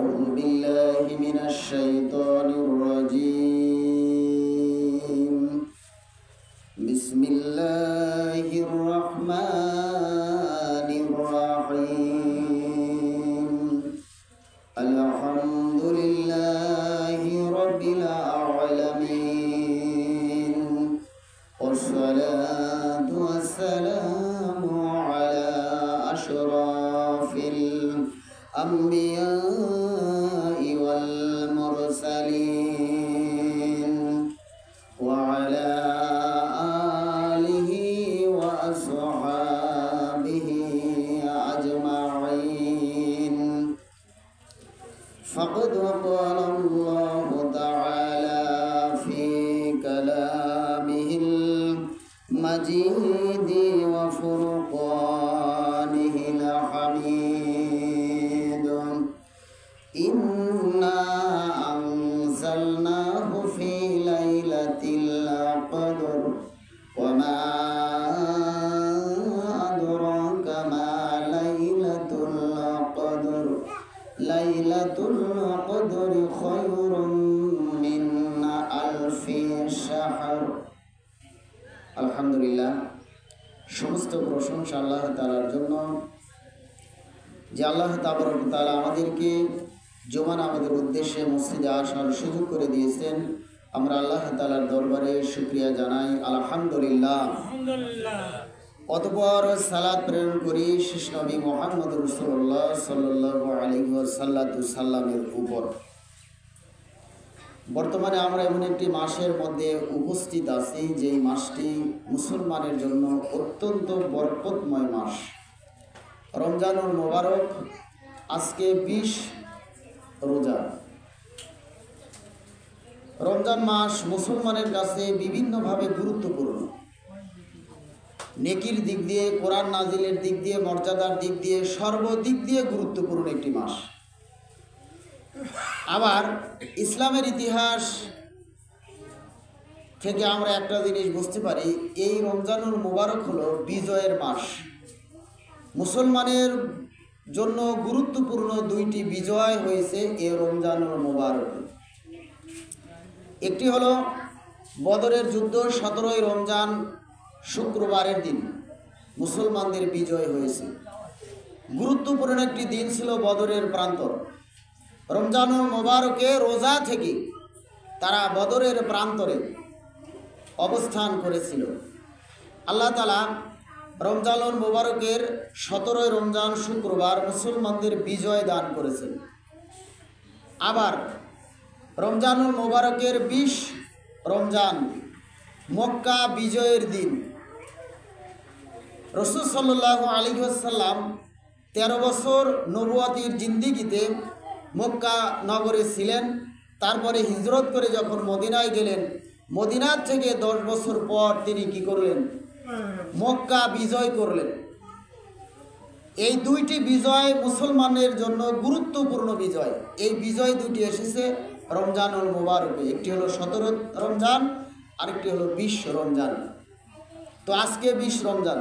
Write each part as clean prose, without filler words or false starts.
أعوذ بالله من الشيطان الرجيم بسم الله الرحمن الرحيم الحمد لله رب العالمين والصلاة والسلام على أشرف الأنبياء والمرسلين وعلى آله وأصحابه أجمعين فقد قال الله تعالى في كلامه المجيد وفرقانه الحميد إنا أنزلناه في ليلة القدر وما أدراك ما ليلة القدر ليلة القدر خير من ألف شهر আলহামদুলিল্লাহ সমস্ত প্রশংসা আল্লাহ তাআলার জন্য যে আল্লাহ তাবারক ওয়া তাআলা আমাদেরকে জুমা আমাদের উদ্দেশ্যে মসজিদে আসার সুযোগ করে দিয়েছেন। আমরা আল্লাহ তাআলার দরবারে শুকরিয়া জানাই আলহামদুলিল্লাহ। অতঃপর সালাত প্রেরণ করি শেষ নবী মুহাম্মদ রাসূলুল্লাহ সাল্লাল্লাহু আলাইহি ওয়াসাল্লামের উপর। বর্তমানে আমরা এমন একটি মাসের মধ্যে উপস্থিত আছি যেই মাসটি মুসলমানের জন্য অত্যন্ত বরকতময় মাস, রমজানুল মোবারক। আজকে 20 রোজা। রমজান মাস মুসলমানের কাছে বিভিন্নভাবে গুরুত্বপূর্ণ, নেকির দিক দিয়ে, কোরআন নাজিলের দিক দিয়ে, মর্যাদার দিক দিয়ে, সর্বদিক দিয়ে গুরুত্বপূর্ণ একটি মাস। আবার ইসলামের ইতিহাস থেকে আমরা একটা জিনিস বুঝতে পারি, এই রমজানুল মুবারক হলো বিজয়ের মাস। মুসলমানের জন্য গুরুত্বপূর্ণ 2টি বিজয় হয়েছে এই রমজানুল মুবারক। একটি হলো বদরের যুদ্ধ, 17ই রমজান শুক্রবারের দিন মুসলমানদের বিজয় হয়েছে। গুরুত্বপূর্ণ একটি দিন ছিল বদরের প্রান্তর। রমজানুল মুবারকে রোজা থেকে তারা বদরের প্রান্তরে অবস্থান করেছিল। আল্লাহ তাআলা রমজানুল মুবারকের 17ই রমজান শুক্রবার মুসলমানদের বিজয় দান করেছেন। আবার রমজানুল মুবারকের 20 রমজান মক্কা বিজয়ের দিন রাসূল সাল্লাল্লাহু আলাইহি ওয়াসাল্লাম 13 বছর নবুয়তির জিন্দেগিতে মক্কা নগরে ছিলেন। তারপরে হিজরত করে যখন মদিনায় গেলেন, মদিনার থেকে 10 বছর পর তিনি কি করলেন? মক্কা বিজয় করলেন। এই 2টি বিজয় মুসলমানের জন্য গুরুত্বপূর্ণ বিজয়। এই বিজয় 2টি এসেছে রমজানুল মুবারকে। একটি হলো 17 রমজান, আরেকটি হলো 20 রমজান। তো আজকে 20 রমজান।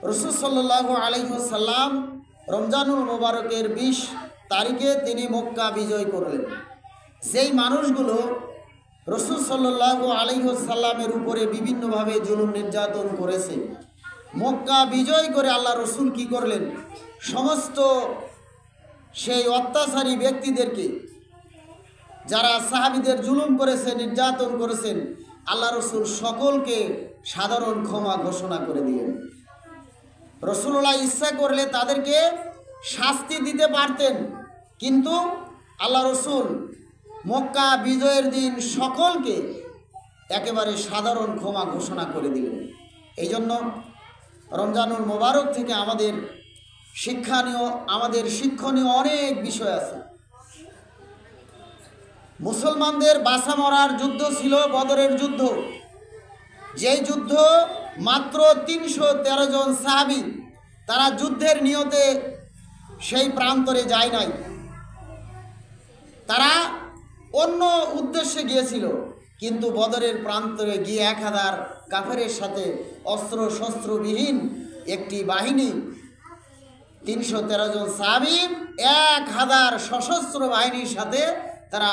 রাসূল সাল্লাল্লাহু আলাইহি ওয়াসাল্লাম রমজানুল মুবারকের 20 তারিখে তিনি মক্কা বিজয় করলেন। যেই মানুষগুলো রাসূল সাল্লাল্লাহু আলাইহি ওয়াসাল্লামের উপরে বিভিন্নভাবে জুলুম নির্যাতন করেছে, মক্কা বিজয় করে আল্লাহ রসুল কি করলেন? সমস্ত সেই অত্যাচারী ব্যক্তিদেরকে, যারা সাহাবীদের জুলুম করেছে, নির্যাতন করেছেন, আল্লাহ রসুল সকলকে সাধারণ ক্ষমা ঘোষণা করে দিলেন। রাসূলুল্লাহ ইচ্ছা করলে তাদেরকে শাস্তি দিতে পারতেন, কিন্তু আল্লাহ রসুল মক্কা বিজয়ের দিন সকলকে একেবারে সাধারণ ক্ষমা ঘোষণা করে দিলেন। এই জন্য রমজানুল মুবারক থেকে আমাদের শিক্ষণীয় অনেক বিষয় আছে। মুসলমানদের বাঁচা মরার যুদ্ধ ছিল বদরের যুদ্ধ। যেই যুদ্ধ মাত্র 313 জন সাহাবী তারা যুদ্ধের নিয়তে সেই প্রান্তরে যায় নাই, তারা অন্য উদ্দেশ্যে গিয়েছিল। কিন্তু বদরের প্রান্তরে গিয়ে 1000 কাফেরের সাথে অস্ত্র শস্ত্রবিহীন একটি বাহিনী 313 জন সাহাবী 1000 সশস্ত্র বাহিনীর সাথে তারা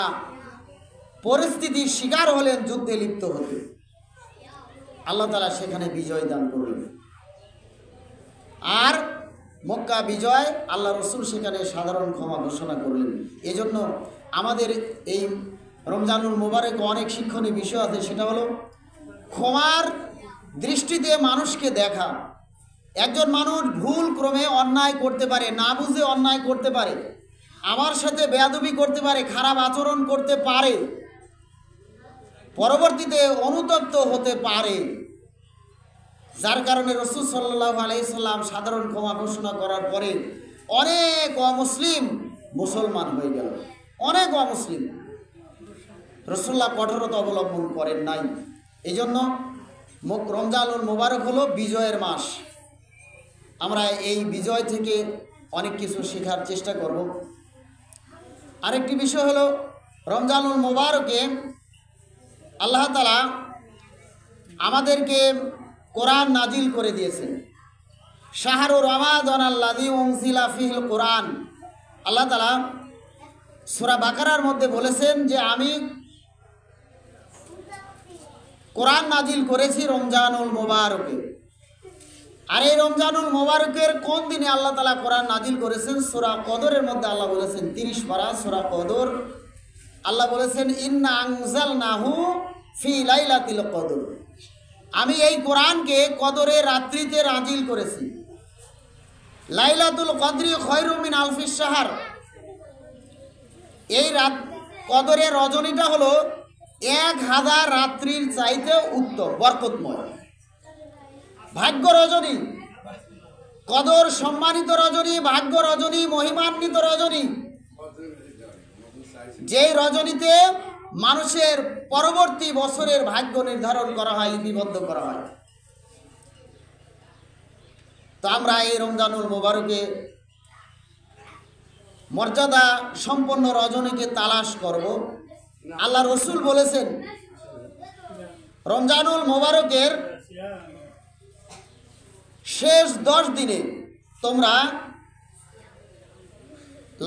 পরিস্থিতির শিকার হলেন, যুদ্ধে লিপ্ত হতে। আল্লাহ তাআলা সেখানে বিজয় দান করলেন। আর মক্কা বিজয়, আল্লাহ রসুল সেখানে সাধারণ ক্ষমা ঘোষণা করলেন। এজন্য আমাদের এই রমজানুল মোবারক অনেক শিক্ষণীয় বিষয় আছে। সেটা হলো ক্ষমার দৃষ্টিতে মানুষকে দেখা। একজন মানুষ ভুল ক্রমে অন্যায় করতে পারে, না বুঝে অন্যায় করতে পারে, আমার সাথে বেয়াদবি করতে পারে, খারাপ আচরণ করতে পারে, পরবর্তীতে অনুতপ্ত হতে পারে, যার কারণে রাসূল সাল্লাল্লাহু আলাইহি সাল্লাম সাধারণ ক্ষমা ঘোষণা করার পরে অনেক অমুসলিম মুসলমান হয়ে গেল। অনেক অমুসলিম। রাসূলুল্লাহ কঠোরতা অবলম্বন করেন নাই। এই জন্য রমজানুল মোবারক হলো বিজয়ের মাস। আমরা এই বিজয় থেকে অনেক কিছু শেখার চেষ্টা করব। আরেকটি বিষয় হলো রমজানুল মোবারকে আল্লাহ তাআলা আমাদেরকে কোরআন নাজিল করে দিয়েছেন। শাহরু রমাদানাল্লাযী উনজিলা ফিহিল কোরআন। আল্লাহ তাআলা সূরা বাকারার মধ্যে বলেছেন যে আমি কোরআন নাজিল করেছি রমজানুল মোবারকে। আর এই রমজানুল মোবারকের কোন দিনে আল্লাহ তাআলা কোরআন নাজিল করেছেন? সূরা কদরের মধ্যে আল্লাহ বলেছেন, 30 পারা সূরা কদর, আল্লাহ বলেছেন ইন্না আনজালনাহু ফি লাইলাতিল কদর। আমি এই কোরআনকে কদরের রাত্রিতে নাজিল করেছি। লাইলাতুল কদরি খায়রুম মিন আলফিশ শাহর। এই রাত কদরের রজনীটা হলো 1000 রাত্রির চাইতে উত্তম, বরকতময়, ভাগ্য রজনী। কদর সম্মানিত রজনী, ভাগ্য রজনী, মহিমান্বিত রজনী, যেই রজনীতে মানুষের পরবর্তী বছরের ভাগ্য নির্ধারণ করা হয়, লিপিবদ্ধ করা হয়। তো আমরা এই রমজানুল মোবারকে মর্যাদা সম্পন্ন রজনীকে তালাশ করব। আল্লাহ রসুল বলেছেন রমজানুল মোবারকের শেষ 10 দিনে তোমরা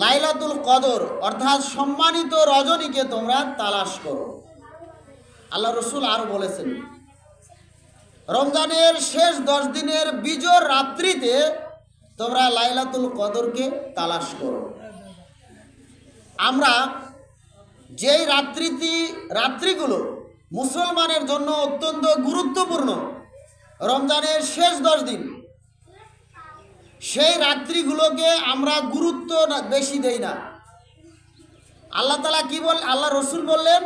লাইলাতুল কদর অর্থাৎ সম্মানিত রজনীকে তোমরা তালাশ করো। আল্লাহ রসুল আরো বলেছেন রমজানের শেষ 10 দিনের বিজোর রাত্রিতে তোমরা লাইলাতুল কদরকে তালাশ করো। আমরা যেই রাত্রিগুলো মুসলমানের জন্য অত্যন্ত গুরুত্বপূর্ণ, রমজানের শেষ 10 দিন, সেই রাত্রিগুলোকে আমরা গুরুত্ব বেশি দেই না। আল্লাহ তাআলা কি বল, আল্লাহ রসুল বললেন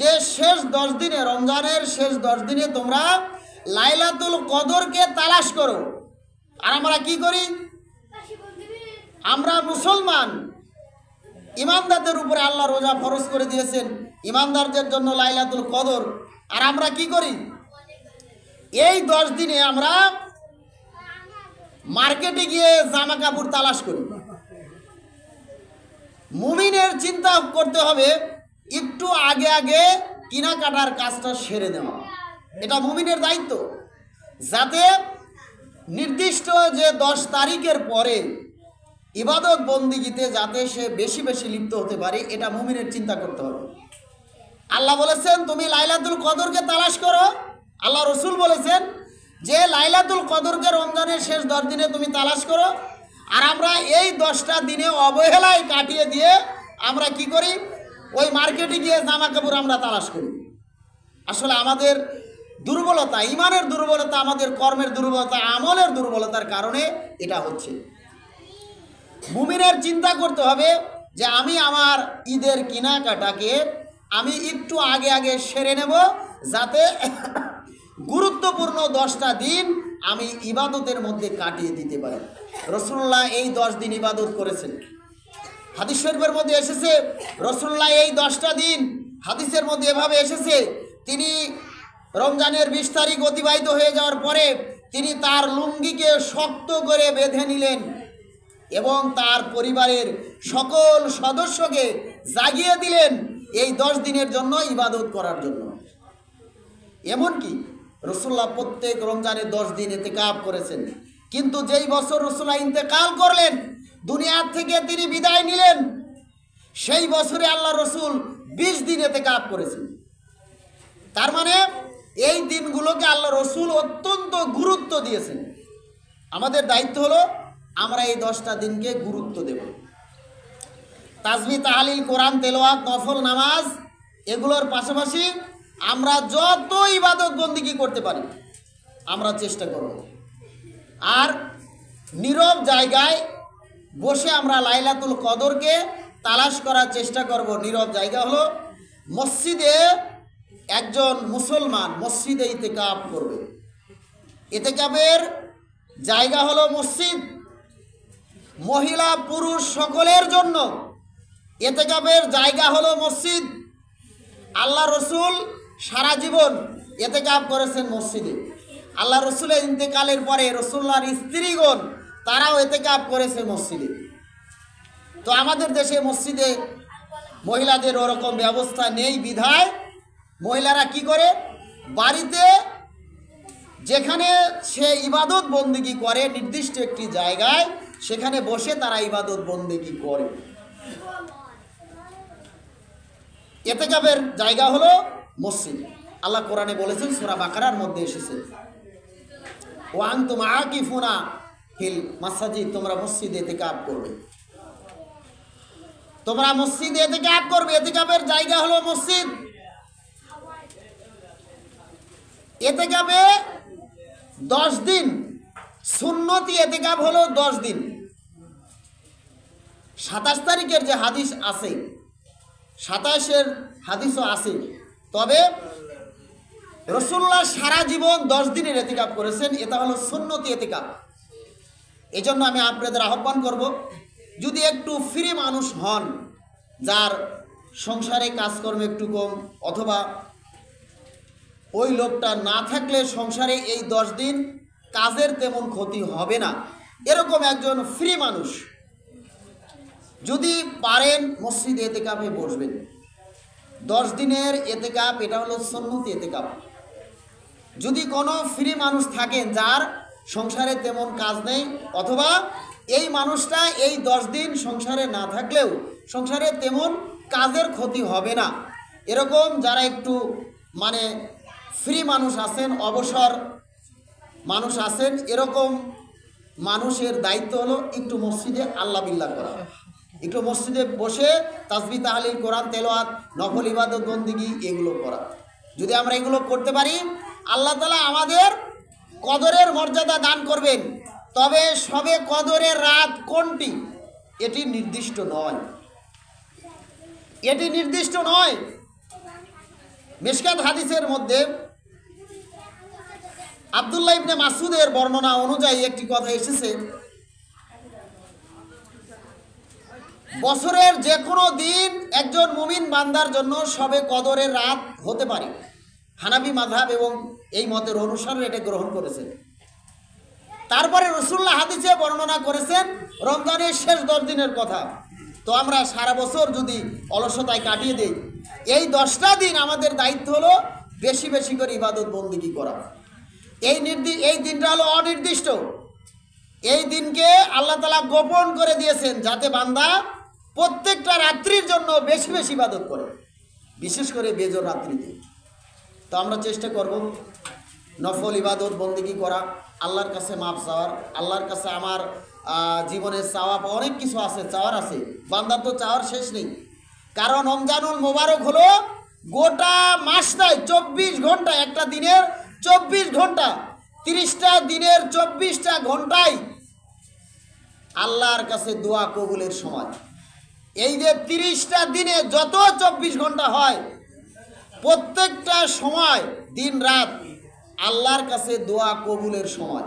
যে শেষ 10 দিনে, রমজানের শেষ 10 দিনে তোমরা লাইলাতুল কদরকে তালাশ করো। আর আমরা কি করি? আমরা মুসলমান, ইমানদারদের উপরে আল্লাহ রোজা ফরজ করে দিয়েছেন, ইমানদারদের জন্য লাইলাতুল কদর। আর আমরা কি করি? এই 10 দিনে আমরা মার্কেটে গিয়ে জামা কাপড় তালাশ করি। মুমিনের চিন্তা করতে হবে একটু আগে আগে কেনাকাটার কাজটা সেরে দেওয়া। এটা মুমিনের দায়িত্ব, যাতে নির্দিষ্ট যে 10 তারিখের পরে ইবাদত বন্দিগিতে যাতে সে বেশি বেশি লিপ্ত হতে পারে, এটা মুমিনের চিন্তা করতে হবে। আল্লাহ বলেছেন তুমি লাইলাতুল কদরকে তালাশ করো। আল্লাহ রসুল বলেছেন যে লাইলাতুল কদরকে রমজানের শেষ 10 দিনে তুমি তালাশ করো। আর আমরা এই 10টা দিনে অবহেলায় কাটিয়ে দিয়ে আমরা কি করি? ওই মার্কেটে গিয়ে জামা কাপড় আমরা তালাশ করি। আসলে আমাদের দুর্বলতা, ইমানের দুর্বলতা, আমাদের কর্মের দুর্বলতা, আমলের দুর্বলতার কারণে এটা হচ্ছে। মুমিনের চিন্তা করতে হবে যে আমি আমার ঈদের কেনাকাটাকে আমি একটু আগে আগে সেরে নেব, যাতে গুরুত্বপূর্ণ 10টা দিন আমি ইবাদতের মধ্যে কাটিয়ে দিতে পারি। রাসূলুল্লাহ এই 10 দিন ইবাদত করেছেন। হাদিস শরীফের মধ্যে এসেছে রাসূলুল্লাহ এই 10টা দিন, হাদিসের মধ্যে এভাবে এসেছে, তিনি রমজানের 20 তারিখ অতিবাহিত হয়ে যাওয়ার পরে তিনি তার লুঙ্গিকে শক্ত করে বেঁধে নিলেন এবং তার পরিবারের সকল সদস্যকে জাগিয়ে দিলেন এই 10 দিনের জন্য ইবাদত করার জন্য। এমনকি রাসূলুল্লাহ প্রত্যেক রমজানে 10 দিন ইতিকাফ করেছেন। কিন্তু যেই বছর রাসূলুল্লাহ ইন্তেকাল করলেন, দুনিয়ার থেকে তিনি বিদায় নিলেন, সেই বছরে আল্লাহ রসুল 20 দিন ইতিকাফ করেছেন। তার মানে এই দিনগুলোকে আল্লাহ রসুল অত্যন্ত গুরুত্ব দিয়েছেন। আমাদের দায়িত্ব হলো আমরা এই 10টা দিনকে গুরুত্ব দেব। তাসবিহ, তাহলিল, কোরআন তেলাওয়াত, নফল নামাজ, এগুলোর পাশাপাশি আমরা যত ইবাদত বন্দেগী করতে পারি আমরা চেষ্টা করব। আর নীরব জায়গায় বসে আমরা লাইলাতুল কদরকে তালাশ করার চেষ্টা করব। নীরব জায়গা হলো মসজিদে, একজন মুসলমান মসজিদে ইতিকাফ করবে। ইতিকাফের জায়গা হলো মসজিদ, মহিলা পুরুষ সকলের জন্য ইতিকাফের জায়গা হলো মসজিদ। আল্লাহ রসুল সারা জীবন ইতিকাফ করেছেন মসজিদে। আল্লাহ রসুলের ইন্তেকালের পরে রাসূলুল্লাহর স্ত্রীগণ তারাও ইতিকাফ করেছে মসজিদে। তো আমাদের দেশে মসজিদে মহিলাদের ওরকম ব্যবস্থা নেই বিধায় মহিলারা কি করে, বাড়িতে যেখানে সে ইবাদত বন্দেগী করে নির্দিষ্ট একটি জায়গায়, সেখানে বসে তারা ইবাদত বন্দেগী করে। ইতিকাফের জায়গা হলো মসজিদ। আল্লাহ কোরআনে বলেছেন, সূরা বাকারার মধ্যে এসেছে, ওয়া আনতুম আকিফুনা ফিল মাসাজিদ, তোমরা মসজিদে ইতিকাফ করবে, তোমরা মসজিদে ইতিকাফ করবে। ইতিকাফের জায়গা হলো মসজিদ। ইতিকাফে 10 দিন, সুন্নতি ইতিকাফ হলো 10 দিন। 27 তারিখের যে হাদিস আছে, 27-এর হাদিসও আছে, তবে রাসূলুল্লাহ সারা জীবন 10 দিনের ইতিকাফ করেছেন। এটা হলো সুন্নতি ইতিকাফ। এই জন্য আমি আপনাদের আহ্বান করব, যদি একটু ফ্রি মানুষ হন, যার সংসারে কাজকর্ম একটু কম, অথবা ওই লোকটা না থাকলে সংসারে এই 10 দিন কাজের তেমন ক্ষতি হবে না, এরকম একজন ফ্রি মানুষ যদি পারেন মসজিদে ইতিকাফে বসবেন। 10 দিনের ইতিকাফ, এটা হলো সুন্নতি ইতিকাফ। যদি কোনো ফ্রি মানুষ থাকেন যার সংসারে তেমন কাজ নেই, অথবা এই মানুষটা এই 10 দিন সংসারে না থাকলেও সংসারে তেমন কাজের ক্ষতি হবে না, এরকম যারা একটু মানে ফ্রি মানুষ আছেন, অবসর মানুষ আছেন, এরকম মানুষের দায়িত্ব হলো একটু মসজিদে আল্লাহ বিল্লাহ করা, একটু মসজিদে বসে তাসবিহ, তাহলিল, কোরআন তেলাওয়াত, নফল ইবাদত বন্দেগী এগুলো করা। যদি আমরা এগুলো করতে পারি, আল্লাহ তাআলা আমাদের কদরের মর্যাদা দান করবেন। তবে সবে কদরের রাত কোনটি এটি নির্দিষ্ট নয়, এটি নির্দিষ্ট নয়। মিশকাত হাদিসের মধ্যে আব্দুল্লাহ ইবনে মাসউদের বর্ণনা অনুযায়ী একটি কথা এসেছে, বছরের যে কোনো দিন একজন মুমিন বান্দার জন্য সবে কদরের রাত হতে পারে। হানাফি মাযহাব এবং এই মতের অনুসারে এটা গ্রহণ করেছেন। তারপরে রাসূলুল্লাহ হাদিসে বর্ণনা করেছেন রমজানের শেষ 10 দিনের কথা। তো আমরা সারা বছর যদি অলসতায় কাটিয়ে দেই, এই 10টা দিন আমাদের দায়িত্ব হলো বেশি বেশি করে ইবাদত বন্দেগী করা। এই দিনটা হলো অনির্দিষ্ট। এই দিনকে আল্লাহ তাআলা গোপন করে দিয়েছেন যাতে বান্দা প্রত্যেকটা রাত্রির জন্য বেশি বেশি ইবাদত করে, বিশেষ করে বেজর রাত্রিতে। তো আমরা চেষ্টা করব নফল ইবাদত বন্দেগী করা, আল্লাহর কাছে মাপ চাওয়ার। আল্লাহর কাছে আমার জীবনের চাওয়া অনেক কিছু আছে, চাওয়ার আছে, বান্দার তো চাওয়ার শেষ নেই। কারণ রমজানুল মোবারক হলো গোটা মাসটাই 24 ঘন্টা, একটা দিনের 24 ঘন্টা, 30টা দিনের 24টা ঘন্টায় আল্লাহর কাছে দোয়া কবুলের সময়। এই যে 30টা দিনে যত 24 ঘন্টা হয়, প্রত্যেকটা সময় দিন রাত আল্লাহর কাছে দোয়া কবুলের সময়।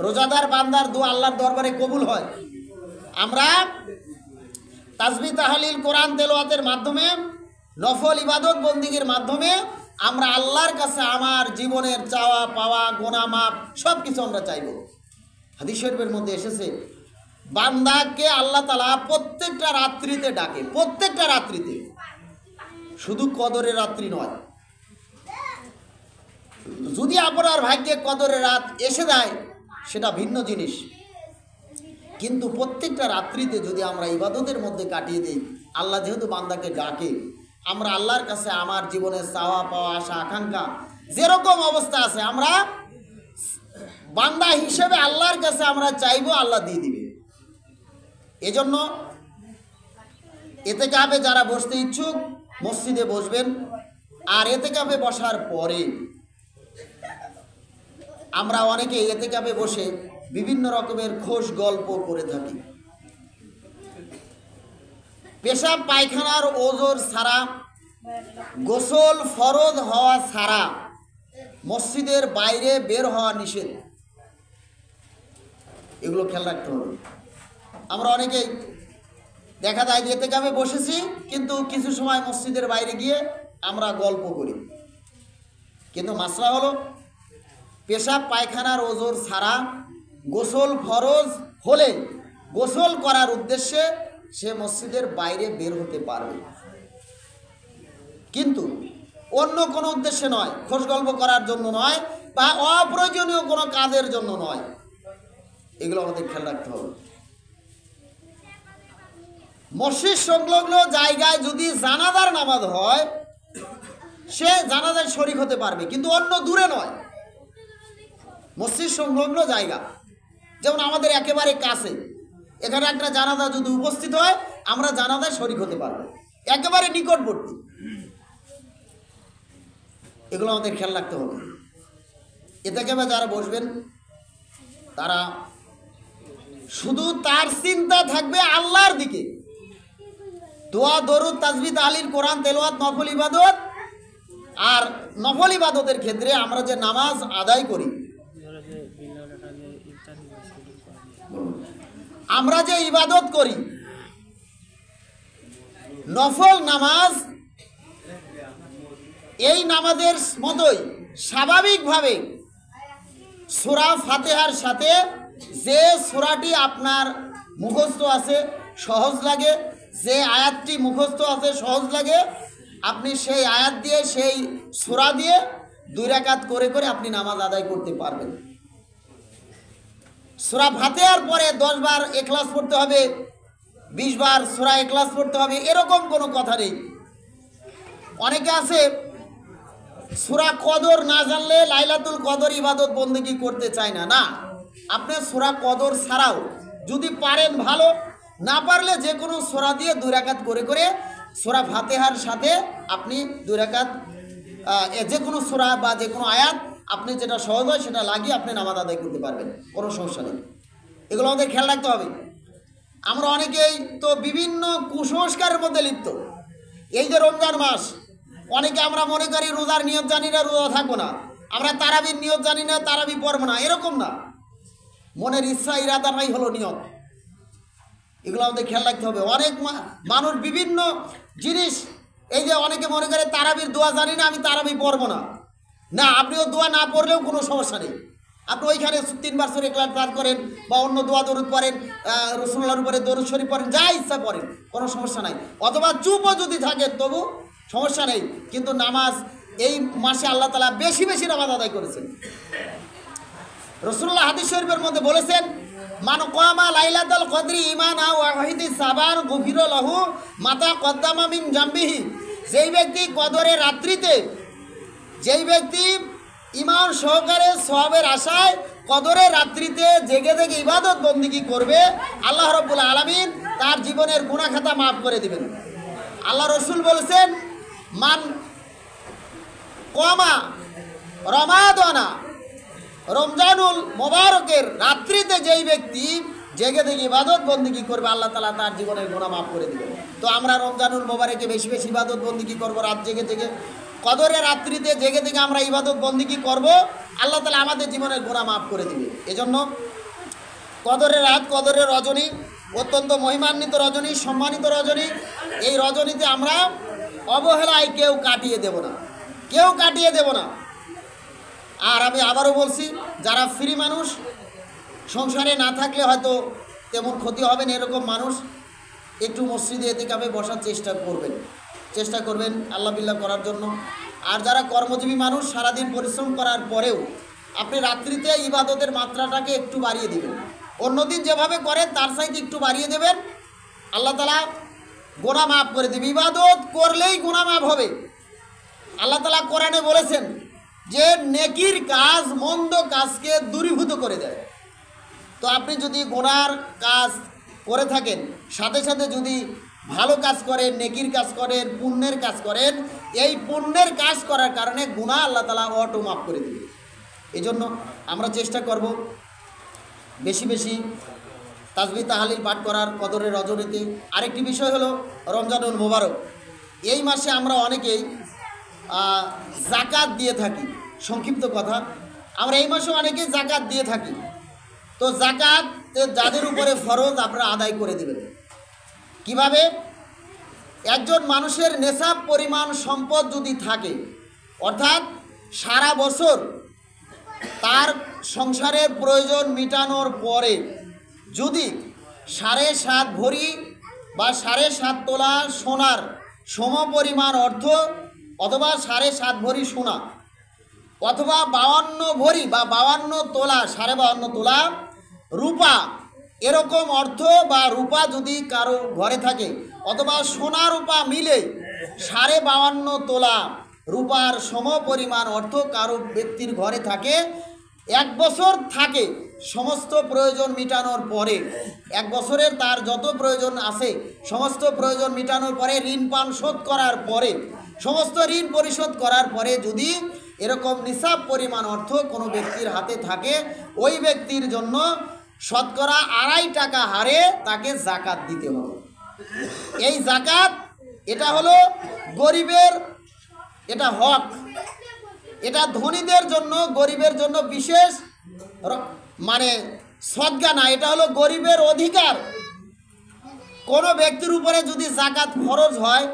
রোজাদার বান্দার দোয়া আল্লাহর দরবারে কবুল হয়। আমরা তাসবিহ, তাহলিল, কোরআন তেলাওয়াতের মাধ্যমে, নফল ইবাদত বন্দেগীর মাধ্যমে আমরা আল্লাহর কাছে আমার জীবনের চাওয়া পাওয়া, গুনাহ মাপ সব কিছু আমরা চাইব। হাদিস শরীফের মধ্যে এসেছে, বান্দাকে আল্লাহ তাআলা প্রত্যেকটা রাত্রিতে ডাকে, প্রত্যেকটা রাত্রিতে, শুধু কদরের রাত্রি নয়। যদি আপনার ভাগ্যে কদরের রাত এসে যায়, সেটা ভিন্ন জিনিস, কিন্তু প্রত্যেকটা রাত্রিতে যদি আমরা ইবাদতের মধ্যে কাটিয়ে দিই, আল্লাহ যেহেতু বান্দাকে ডাকে, আমরা আল্লাহর কাছে আমার জীবনের চাওয়া পাওয়া আশা আকাঙ্ক্ষা যেরকম অবস্থা আছে, আমরা বান্দা হিসেবে আল্লাহর কাছে আমরা চাইবো, আল্লাহ দিয়ে দিবে। এজন্য এতেকাফে যারা বসতে ইচ্ছুক মসজিদে বসবেন। আর এতেকাফে বসার পরে আমরা অনেকে এতেকাফে বসে বিভিন্ন রকমের খোশ গল্প করে থাকি। পেশাব পায়খানার ওজর ছাড়া, গোসল ফরজ হওয়া ছাড়া মসজিদের বাইরে বের হওয়া নিষেধ। এগুলো খেয়াল রাখতে হবে। আমরা অনেকেই দেখা যায় যে এতেকাফে বসেছি, কিন্তু কিছু সময় মসজিদের বাইরে গিয়ে আমরা গল্প করি। কিন্তু মাসলা হলো পেশাব পায়খানার ওজর ছাড়া গোসল ফরজ হলে গোসল করার উদ্দেশ্যে সে মসজিদের বাইরে বের হতে পারবে, কিন্তু অন্য কোনো উদ্দেশ্যে নয়, খোশ গল্প করার জন্য নয়, বা অপ্রয়োজনীয় কোনো কাজের জন্য নয়। এগুলো আমাদের খেয়াল রাখতে হবে। মসজিদ সংলগ্ন জায়গায় যদি জানাজার নামাজ হয়, সে জানাজায় শরীক হতে পারবে, কিন্তু অন্য দূরে নয়। মসজিদ সংলগ্ন জায়গা, যেমন আমাদের একেবারে কাছে, এখানে একটা জানাজা যদি উপস্থিত হয়, আমরা জানাজায় শরীক হতে পারবো, একেবারে নিকটবর্তী। এগুলো আমাদের খেয়াল রাখতে হবে। এতেকাফে যারা বসবেন তারা শুধু তার চিন্তা থাকবে আল্লাহর দিকে। দোয়া, দরুদ, তাসবিহ, তাহলিল, কোরআন তেলাওয়াত, নফল ইবাদত। আর নফল ইবাদতের ক্ষেত্রে আমরা যে নামাজ আদায় করি, আমরা যে ইবাদত করি, নফল নামাজ, এই নামাজের মতোই স্বাভাবিকভাবে সূরা ফাতিহার সাথে যে সূরাটি আপনার মুখস্থ আছে সহজ লাগে, যে আয়াতটি মুখস্থ আছে সহজ লাগে, আপনি সেই আয়াত দিয়ে, সেই সূরা দিয়ে 2 রাকাত করে করে আপনি নামাজ আদায় করতে পারবেন। সূরা ফাতিহার পরে 10 বার ইখলাস পড়তে হবে, 20 বার সূরা ইখলাস পড়তে হবে, এরকম কোনো কথা নেই। অনেকে আছে সূরা কদর না জানলে লাইলাতুল কদর ইবাদত বন্দেগী করতে চায় না। না, আপনি সূরা কদর ছাড়াও যদি পারেন ভালো, না পারলে যে কোনো সূরা দিয়ে 2 রাকাত করে করে সূরা ফাতিহার সাথে আপনি 2 রাকাত যে কোনো সূরা বা যে কোনো আয়াত আপনি যেটা সহজ হয় সেটা লাগিয়ে আপনি নামাজ আদায় করতে পারবেন, কোনো সমস্যা নেই। এগুলো আমাদের খেয়াল রাখতে হবে। আমরা অনেকেই তো বিভিন্ন কুসংস্কারের মধ্যে লিপ্ত। এই যে রমজান মাস, অনেকে আমরা মনে করি রোজার নিয়ত জানি না, রোজা থাকবো না, আমরা তারাবির নিয়ত জানি না, তারাবি পড়বো না, এরকম না। মনের ইচ্ছা ইরাদাটাই হলো নিয়ত। এগুলো আমাদের খেয়াল রাখতে হবে। অনেক মানুষ বিভিন্ন জিনিস, এই যে অনেকে মনে করে তারাবির দোয়া জানি না, আমি তারাবি পড়বো না। না, আপনিও দোয়া না পড়লেও কোনো সমস্যা নেই। আপনি ওইখানে 3 বার সূরা ইখলাস পাঠ করেন, বা অন্য দোয়া দরুদ পড়েন, রাসূলুল্লাহর উপরে দরুদ শরীফ পড়েন, যা ইচ্ছা পড়েন, কোনো সমস্যা নাই। অথবা চুপও যদি থাকেন তবু সমস্যা নেই। কিন্তু নামাজ এই মাসে আল্লাহ তাআলা বেশি বেশি নামাজ আদায় করেছেন। রাসূলুল্লাহ হাদিস শরীফের মধ্যে বলেছেন, মান কামা লাইলাতুল কদরি ঈমানা ওয়া ইহতিসাবান গুফিরা লাহু মাতা কদ্দামা মিন জামবিহি। যেই ব্যক্তি কদরের রাত্রিতে, যেই ব্যক্তি ঈমান সহকারে সওয়াবের আশায় কদরের রাত্রিতে জেগে জেগে ইবাদত বন্দেগী করবে, আল্লাহ রাব্বুল আলামিন তার জীবনের গুনাহ খাতা মাফ করে দিবেন। আল্লাহ রাসূল বলেছেন, মান কামা রমাদানা, রমজানুল মোবারকের রাত্রিতে যেই ব্যক্তি জেগে জেগে ইবাদত বন্দেগী করবে, আল্লাহ তাআলা তার জীবনের গুনাহ মাফ করে দিবেন। তো আমরা রমজানুল মোবারকে বেশি বেশি ইবাদত বন্দেগী করব, রাত জেগে জেগে, কদরের রাত্রিতে জেগে জেগে আমরা ইবাদত বন্দেগী করব, আল্লাহ তাআলা আমাদের জীবনের গুনাহ মাফ করে দিবে। এজন্য কদরের রাত, কদরের রজনী অত্যন্ত মহিমান্বিত রজনী, সম্মানিত রজনী। এই রজনীতে আমরা অবহেলায় কেউ কাটিয়ে দেব না, কেউ কাটিয়ে দেব না। আর আমি আবারও বলছি, যারা ফ্রি মানুষ, সংসারে না থাকলে হয়তো তেমন ক্ষতি হবে না এরকম মানুষ, একটু মসজিদে এতেকাফে বসার চেষ্টা করবেন আল্লাহ বিল্লাহ করার জন্য। আর যারা কর্মজীবী মানুষ, সারাদিন পরিশ্রম করার পরেও আপনি রাত্রিতে ইবাদতের মাত্রাটাকে একটু বাড়িয়ে দিবেন, অন্যদিন যেভাবে করেন তার চাইতে একটু বাড়িয়ে দেবেন, আল্লাহ তাআলা গুনাহ মাফ করে দেবে। ইবাদত করলেই গুনাহ মাফ হবে। আল্লাহ তাআলা কোরআনে বলেছেন যে নেকির কাজ মন্দ কাজকে দূরীভূত করে দেয়। তো আপনি যদি গুনার কাজ করে থাকেন, সাথে সাথে যদি ভালো কাজ করেন, নেকির কাজ করেন, পুণ্যের কাজ করেন, এই পুণ্যের কাজ করার কারণে গুনাহ আল্লাহ তাআলা অটো মাফ করে দেবে। এই জন্য আমরা চেষ্টা করব বেশি বেশি তাসবিহ তাহলিল পাঠ করার কদরের রজনীতে। আরেকটি বিষয় হলো রমজানুল মোবারক। এই মাসে আমরা অনেকেই জাকাত দিয়ে থাকি। সংক্ষিপ্ত কথা, আমরা এই মাসে অনেকেই জাকাত দিয়ে থাকি। তো জাকাত যাদের উপরে ফরজ আপনারা আদায় করে দেবেন। কিভাবে? একজন মানুষের নেশাব পরিমাণ সম্পদ যদি থাকে, অর্থাৎ সারা বছর তার সংসারের প্রয়োজন মেটানোর পরে যদি 7.5 ভরি বা 7.5 তোলা সোনার সমপরিমাণ অর্থ, অথবা 7.5 ভরি সোনা, অথবা 52 ভরি বা 52 তোলা 52.5 তোলা রূপা, এরকম অর্থ বা রূপা যদি কারো ঘরে থাকে, অথবা সোনা রূপা মিলে 52.5 তোলা রূপার সমপরিমাণ অর্থ কারো ব্যক্তির ঘরে থাকে, 1 বছর থাকে, সমস্ত প্রয়োজন মেটানোর পরে, 1 বছরের তার যত প্রয়োজন আছে সমস্ত প্রয়োজন মেটানোর পরে, ঋণ পান শোধ করার পরে, সমস্ত ঋণ পরিশোধ করার পরে যদি এরকম নিসাব পরিমাণ অর্থ কোনো ব্যক্তির হাতে থাকে, ওই ব্যক্তির জন্য শতকরা 2.5 টাকা হারে তাকে জাকাত দিতে হবে। এই জাকাত এটা হলো গরিবের, এটা হক, এটা ধনীদের জন্য, গরিবের জন্য বিশেষ মানে সদকা না, এটা হলো গরিবের অধিকার। কোনো ব্যক্তির উপরে যদি জাকাত ফরজ হয়,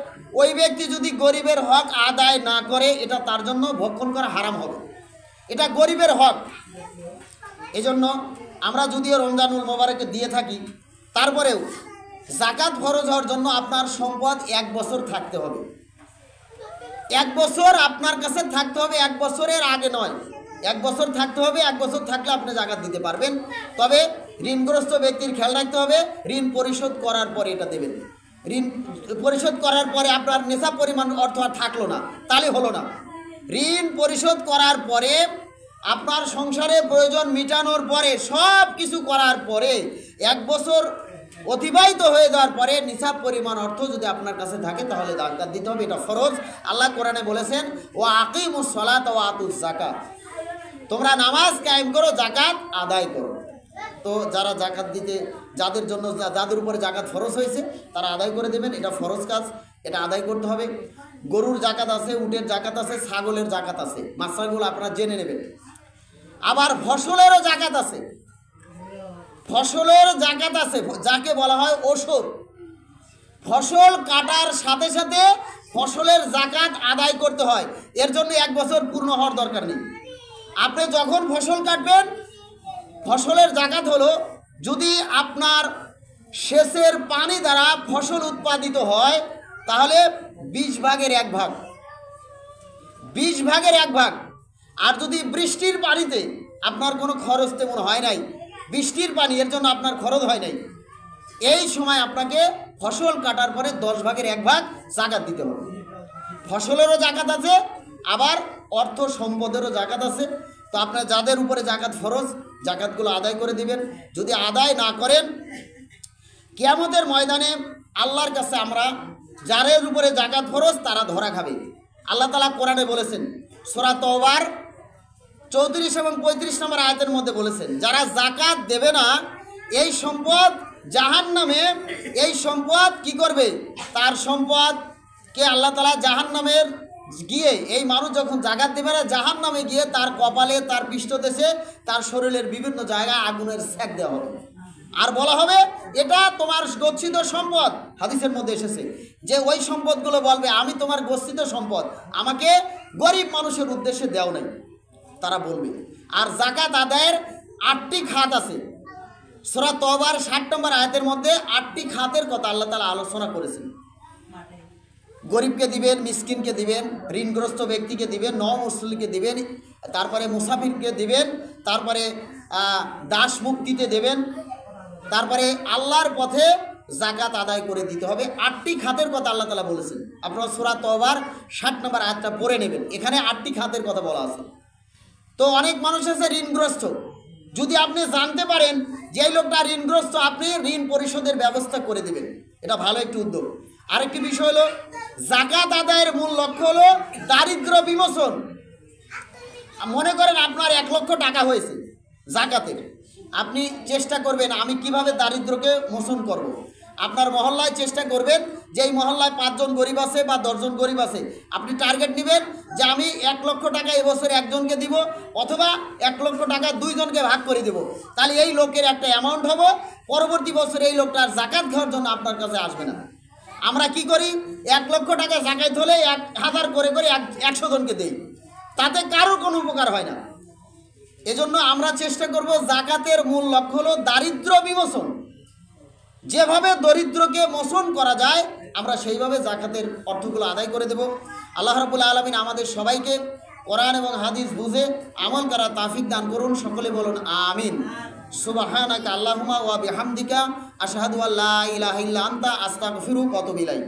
ওই ব্যক্তি যদি গরিবের হক আদায় না করে, এটা তার জন্য ভক্ষণ করা হারাম হবে। এটা গরিবের হক। এজন্য আমরা যদিও রমজানুল মোবারকে দিয়ে থাকি, তারপরেও জাকাত ফরজ হওয়ার জন্য আপনার সম্পদ 1 বছর থাকতে হবে। 1 বছর আপনার কাছে থাকতে হবে, 1 বছরের আগে নয়। 1 বছর থাকতে হবে, 1 বছর থাকলে আপনি জাকাত দিতে পারবেন। তবে ঋণগ্রস্ত ব্যক্তির খেয়াল রাখতে হবে, ঋণ পরিশোধ করার পরে এটা দেবেন। ঋণ পরিশোধ করার পরে আপনার নেশাব পরিমাণ অর্থ আর থাকলো না, তাহলে হলো না। ঋণ পরিশোধ করার পরে, আপনার সংসারে প্রয়োজন মেটানোর পরে, সব কিছু করার পরে 1 বছর অতিবাহিত হয়ে যাওয়ার পরে নিসাব পরিমাণ অর্থ যদি আপনার কাছে থাকে, তাহলে জাকাত দিতে হবে। এটা ফরজ। আল্লাহ কোরআনে বলেছেন, ও আকিমুস সালাত ওয়া আতুজ যাকাত, তোমরা নামাজ কায়েম করো, জাকাত আদায় করো। তো যারা জাকাত দিতে, যাদের জন্য, যাদের উপরে জাকাত ফরজ হয়েছে, তারা আদায় করে দেবেন। এটা ফরজ কাজ, এটা আদায় করতে হবে। গরুর জাকাত আছে, উটের জাকাত আছে, ছাগলের জাকাত আছে, মাছগুলো আপনারা জেনে নেবেন। আবার ফসলেরও জাকাত আছে, ফসলের জাকাত আছে, যাকে বলা হয় ওশর। ফসল কাটার সাথে সাথে ফসলের জাকাত আদায় করতে হয়। এর জন্য 1 বছর পূর্ণ হওয়ার দরকার নেই। আপনি যখন ফসল কাটবেন, ফসলের জাকাত হলো, যদি আপনার সেচের পানি দ্বারা ফসল উৎপাদিত হয়, তাহলে 20 ভাগের 1 ভাগ, 20 ভাগের 1 ভাগ। আর যদি বৃষ্টির পানিতে আপনার কোনো খরচ তেমন হয় নাই, বৃষ্টির পানি, এর জন্য আপনার খরচ হয় নাই, এই সময় আপনাকে ফসল কাটার পরে 10 ভাগের 1 ভাগ জাকাত দিতে হবে। ফসলেরও জাকাত আছে, আবার অর্থ সম্পদেরও জাকাত আছে। তো আপনার যাদের উপরে জাকাত ফরজ, জাকাতগুলো আদায় করে দিবেন। যদি আদায় না করেন, কিয়ামতের ময়দানে আল্লাহর কাছে আমরা, যাদের উপরে জাকাত ফরজ তারা ধরা খাবে। আল্লাহ তাআলা কোরআনে বলেছেন, সূরা তওবার 34 এবং 35 নম্বর আয়াতের মধ্যে বলেছেন, যারা জাকাত দেবে না, এই সম্পদ জাহান্নামে, এই সম্পদ কি করবে? তার সম্পদকে আল্লাহ তাআলা জাহান্নামের গিয়ে, এই মানুষ যখন জাকাত দেবে না, জাহান্নামে গিয়ে তার কপালে, তার পৃষ্ঠদেশে, তার শরীরের বিভিন্ন জায়গায় আগুনের সেক দেওয়া হবে। আর বলা হবে, এটা তোমার গচ্ছিত সম্পদ। হাদিসের মধ্যে এসেছে যে ওই সম্পদগুলো বলবে, আমি তোমার গচ্ছিত সম্পদ, আমাকে গরিব মানুষের উদ্দেশ্যে দেও নাই, তারা বলবে। আর জাকাত আদায়ের 8টি খাত আছে। সূরা তওবার 60 নম্বর আয়াতের মধ্যে 8টি খাতের কথা আল্লাহ তাআলা আলোচনা করেছেন। গরিবকে দিবেন, মিসকিনকে দিবেন, ঋণগ্রস্ত ব্যক্তিকে দিবেন, নমুসলিমকে দিবেন, তারপরে মুসাফিরকে দিবেন, তারপরে দাস মুক্তিতে দেবেন, তারপরে আল্লাহর পথে জাকাত আদায় করে দিতে হবে। 8টি খাতের কথা আল্লাহ তাআলা বলেছেন। আপনারা সূরা তওবার 60 নম্বর আয়াতটা পড়ে নেবেন, এখানে 8টি খাতের কথা বলা আছে। তো অনেক মানুষ আছে ঋণগ্রস্ত, যদি আপনি জানতে পারেন যে এই লোকটা ঋণগ্রস্ত, আপনি ঋণ পরিশোধের ব্যবস্থা করে দেবেন, এটা ভালো একটি উদ্যোগ। আরেকটি বিষয় হলো জাকাত আদায়ের মূল লক্ষ্য হলো দারিদ্র্য বিমোচন। মনে করেন আপনার 1 লক্ষ টাকা হয়েছে জাকাতের, আপনি চেষ্টা করবেন আমি কিভাবে দারিদ্র্যকে মোচন করব। আপনার মহল্লায় চেষ্টা করবেন যে এই মহল্লায় 5 জন গরিব আছে বা 10 জন গরিব আছে, আপনি টার্গেট নেবেন যে আমি 1 লক্ষ টাকা এবছর একজনকে দিব, অথবা 1 লক্ষ টাকা 2 জনকে ভাগ করে দেব। তাহলে এই লোকের একটা অ্যামাউন্ট হবে, পরবর্তী বছর এই লোকটার জাকাত খাওয়ার জন্য আপনার কাছে আসবে না। আমরা কি করি, 1 লক্ষ টাকা জাকাত হলে 1000 করে 100 জনকে দেই, তাতে কারোর কোনো উপকার হয় না। এজন্য আমরা চেষ্টা করব জাকাতের মূল লক্ষ্য হলো দারিদ্র্য বিমোচন। যেভাবে দরিদ্রকে মোচন করা যায় আমরা সেইভাবে জাকাতের অর্থগুলো আদায় করে দেব। আল্লাহ রাব্বুল আলামিন আমাদের সবাইকে কোরআন এবং হাদিস বুঝে আমল করা তৌফিক দান করুন। সকলে বলুন আমিন। সুবহানাকা আল্লাহুম্মা ওয়া বিহামদিকা আশহাদু আল্লা ইলাহা ইল্লা আনতা আস্তাগফিরুকা ওয়া আতুবু ইলাইক।